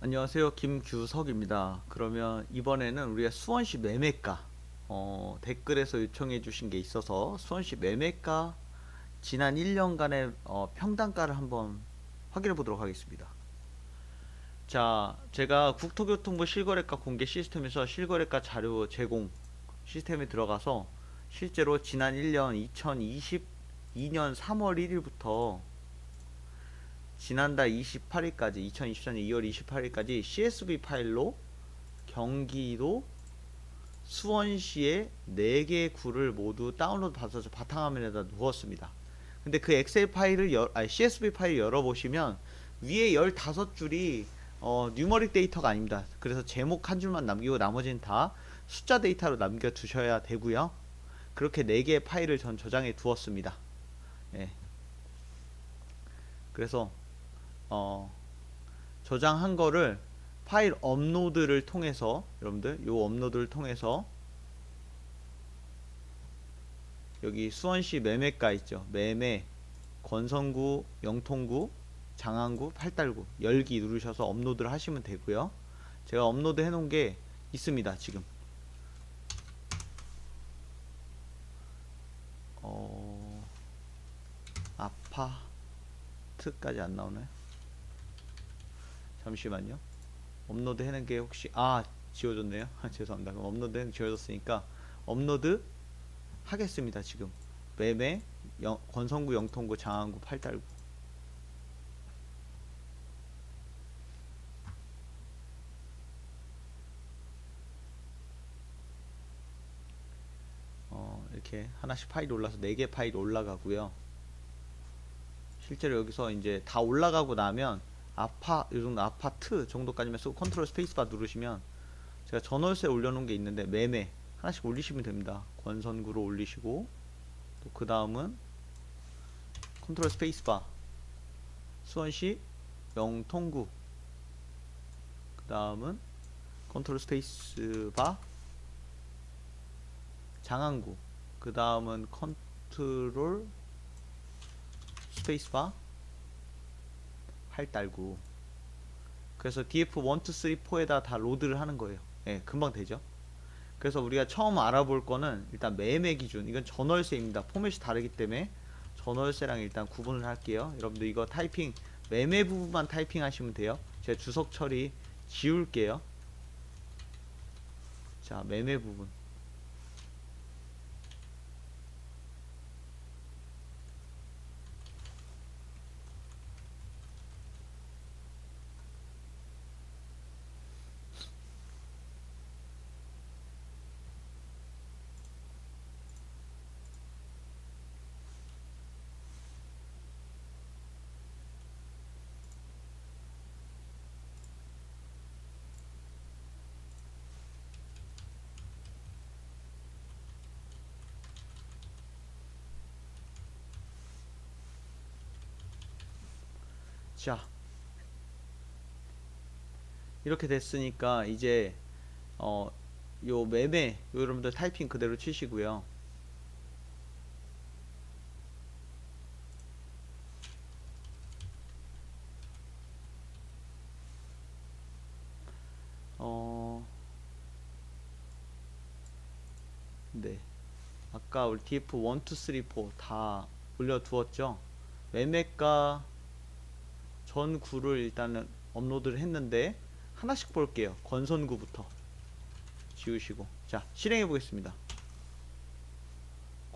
안녕하세요. 김규석입니다. 그러면 이번에는 우리가 수원시 매매가 댓글에서 요청해 주신 게 있어서 수원시 매매가 지난 1년간의 평당가를 한번 확인해 보도록 하겠습니다. 자, 제가 국토교통부 실거래가 공개 시스템에서 실거래가 자료 제공 시스템에 들어가서 실제로 지난 1년 2022년 3월 1일부터 지난달 28일까지 2024년 2월 28일까지 CSV 파일로 경기도 수원시의 4개의 구를 모두 다운로드 받아서 바탕화면에다 누웠습니다. 근데 그 엑셀 파일을 CSV 파일 열어보시면 위에 15줄이 뉴머릭 데이터가 아닙니다. 그래서 제목 한 줄만 남기고 나머지는 다 숫자 데이터로 남겨두셔야 되고요. 그렇게 4개의 파일을 전 저장해 두었습니다. 예. 그래서 저장한 거를 파일 업로드를 통해서 여러분들 요 업로드를 통해서 여기 수원시 매매가 있죠. 매매 권선구, 영통구, 장안구, 팔달구 열기 누르셔서 업로드를 하시면 되고요. 제가 업로드 해 놓은 게 있습니다. 지금 아파트까지 안 나오나요? 잠시만요. 업로드 해놓은 게 혹시 지워졌네요. 죄송합니다. 그럼 업로드 해놓은 게 지워졌으니까 업로드 하겠습니다. 지금 매매 권선구, 영통구, 장안구, 팔달구 이렇게 하나씩 파일이 올라서 4개 파일이 올라가고요. 실제로 여기서 이제 다 올라가고 나면 요정도 아파트 정도까지만 쓰고 컨트롤 스페이스바 누르시면 제가 전월세 올려놓은 게 있는데 매매 하나씩 올리시면 됩니다. 권선구로 올리시고 또 그 다음은 컨트롤 스페이스바 수원시 영통구 그 다음은 컨트롤 스페이스바 장안구 그 다음은 컨트롤 스페이스바 팔달구. 그래서 DF 1, 2, 3, 4에다 다 로드를 하는 거예요. 예, 금방 되죠. 그래서 우리가 처음 알아볼 거는 일단 매매 기준, 이건 전월세입니다. 포맷이 다르기 때문에 전월세랑 일단 구분을 할게요. 여러분들 이거 타이핑 매매 부분만 타이핑 하시면 돼요. 제가 주석 처리 지울게요. 자, 매매 부분 자, 이렇게 됐으니까 이제 요 매매 요 여러분들 타이핑 그대로 치시고요. 네. 아까 우리 DF 1, 2, 3, 4 다 올려두었죠. 매매가 전 구를 일단은 업로드를 했는데 하나씩 볼게요. 권선구부터 지우시고 자 실행해 보겠습니다.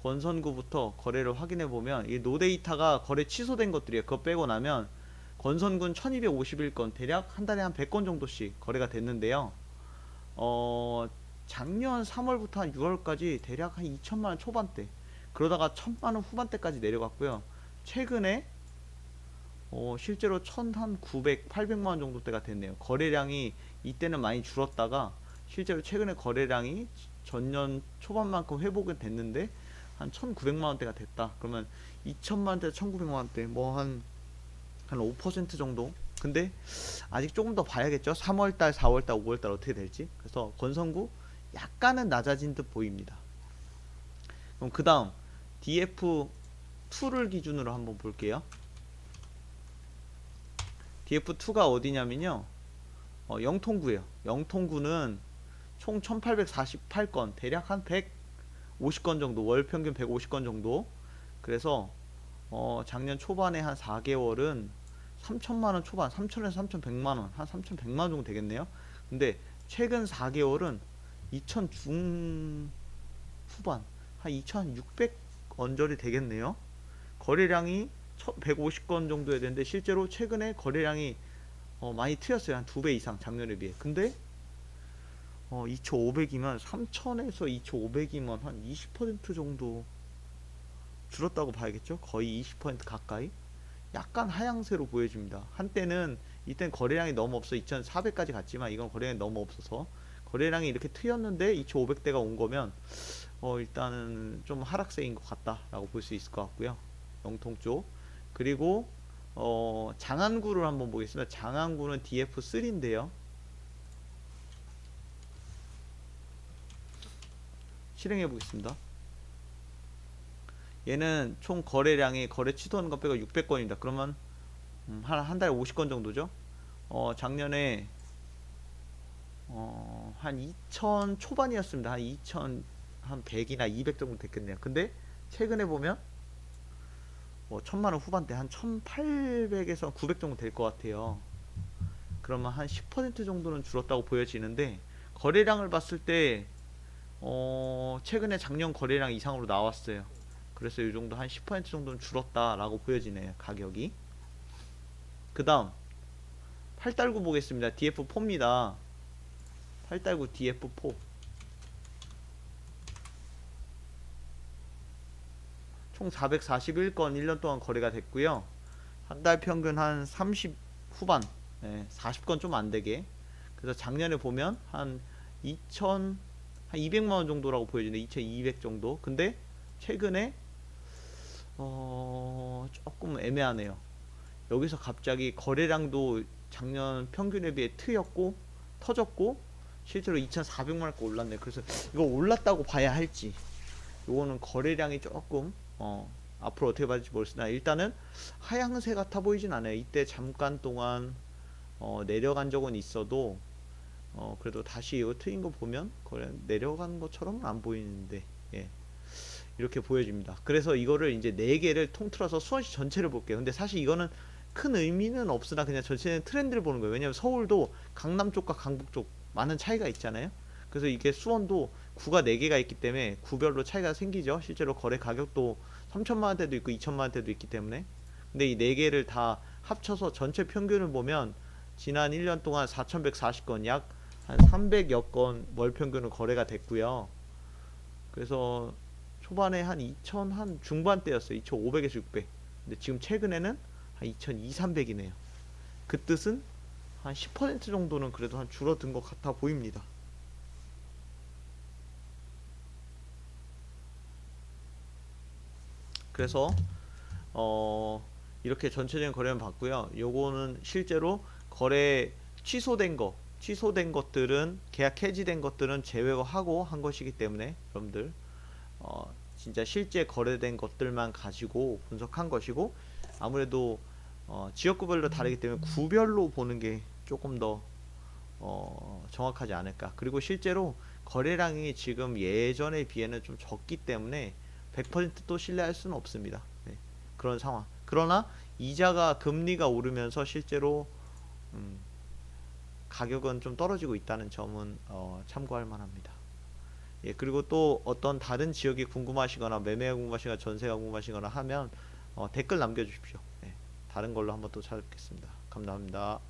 권선구부터 거래를 확인해 보면 이 노데이터가 거래 취소된 것들이에요. 그거 빼고 나면 권선군 1251건 대략 한 달에 한 100건 정도씩 거래가 됐는데요. 작년 3월부터 한 6월까지 대략 한 2천만원 초반대 그러다가 1000만원 후반대까지 내려갔고요. 최근에 실제로 1900, 800만원 정도 대가 됐네요. 거래량이 이때는 많이 줄었다가 실제로 최근에 거래량이 전년 초반만큼 회복은 됐는데 한 1900만원대가 됐다. 그러면 2000만원대 1900만원대 뭐 한 5% 정도. 근데 아직 조금 더 봐야겠죠. 3월달 4월달 5월달 어떻게 될지. 그래서 권선구 약간은 낮아진 듯 보입니다. 그럼 그 다음 DF2를 기준으로 한번 볼게요. DF2가 어디냐면요 영통구예요. 영통구는 총 1848건, 대략 한 150건 정도, 월 평균 150건 정도. 그래서 작년 초반에 한 4개월은 3천만 원 초반, 3천에서 3,100만 원, 한 3,100만 원 정도 되겠네요. 근데 최근 4개월은 2천 중 후반, 한 2,600 언저리 되겠네요. 거래량이 150건 정도 해야 되는데 실제로 최근에 거래량이 많이 트였어요. 한 2배 이상 작년에 비해. 근데 2,500이면 3,000에서 2,500이면 한 20% 정도 줄었다고 봐야겠죠? 거의 20% 가까이. 약간 하향세로 보여집니다. 한때는 이땐 거래량이 너무 없어 2,400까지 갔지만 이건 거래량이 너무 없어서 거래량이 이렇게 트였는데 2,500대가 온 거면 일단은 좀 하락세인 것 같다라고 볼 수 있을 것 같고요. 영통 쪽. 그리고 장안구를 한번 보겠습니다. 장안구는 DF3인데요. 실행해 보겠습니다. 얘는 총 거래량이 거래 취소하는 것 빼고 600건입니다. 그러면 한 달에 50건 정도죠. 작년에 한 2천 초반이었습니다. 한 2천 한 100이나 200 정도 됐겠네요. 근데 최근에 보면 1000만원 후반대 한 1800에서 900 정도 될 것 같아요. 그러면 한 10% 정도는 줄었다고 보여지는데 거래량을 봤을 때 최근에 작년 거래량 이상으로 나왔어요. 그래서 이 정도 한 10% 정도는 줄었다라고 보여지네요. 가격이. 그 다음 8달구 보겠습니다. DF4입니다. 8달구 DF4 총 441건 1년 동안 거래가 됐고요. 한 달 평균 한 30 후반, 40건 좀 안되게. 그래서 작년에 보면 한 2천 한 200만원 정도라고 보여지네. 2200 정도. 근데 최근에 조금 애매하네요. 여기서 갑자기 거래량도 작년 평균에 비해 트였고 터졌고 실제로 2,400만원까지 올랐네. 그래서 이거 올랐다고 봐야 할지, 요거는 거래량이 조금 앞으로 어떻게 받을지 모르겠으나 일단은 하향세 같아 보이진 않아요. 이때 잠깐 동안 내려간 적은 있어도 그래도 다시 이거 트인 거 보면 거래 내려간 것처럼은 안 보이는데, 예, 이렇게 보여집니다. 그래서 이거를 이제 4개를 통틀어서 수원시 전체를 볼게요. 근데 사실 이거는 큰 의미는 없으나 그냥 전체는 트렌드를 보는 거예요. 왜냐면 서울도 강남 쪽과 강북 쪽 많은 차이가 있잖아요. 그래서 이게 수원도 구가 4개가 있기 때문에 구별로 차이가 생기죠. 실제로 거래 가격도 3천만원대도 있고 2천만원대도 있기 때문에. 근데 이 4개를 다 합쳐서 전체 평균을 보면 지난 1년 동안 4,140건, 약 한 300여 건 월 평균으로 거래가 됐고요. 그래서 초반에 한 2천 한 중반대였어요. 2,500에서 600. 근데 지금 최근에는 한 2,200, 300이네요. 그 뜻은 한 10% 정도는 그래도 한 줄어든 것 같아 보입니다. 그래서 이렇게 전체적인 거래는 봤고요. 요거는 실제로 거래 취소된 것들은, 계약 해지된 것들은 제외하고 한 것이기 때문에 여러분들 진짜 실제 거래된 것들만 가지고 분석한 것이고, 아무래도 지역구별로 다르기 때문에 구별로 보는 게 조금 더 정확하지 않을까. 그리고 실제로 거래량이 지금 예전에 비해는 좀 적기 때문에 100%또 신뢰할 수는 없습니다. 네, 그런 상황. 그러나 이자가 금리가 오르면서 실제로 가격은 좀 떨어지고 있다는 점은 참고할 만합니다. 예, 그리고 또 어떤 다른 지역이 궁금하시거나 매매가 궁금하시거나 전세가 궁금하시거나 하면 댓글 남겨주십시오. 예, 다른 걸로 한번 또 찾아뵙겠습니다. 감사합니다.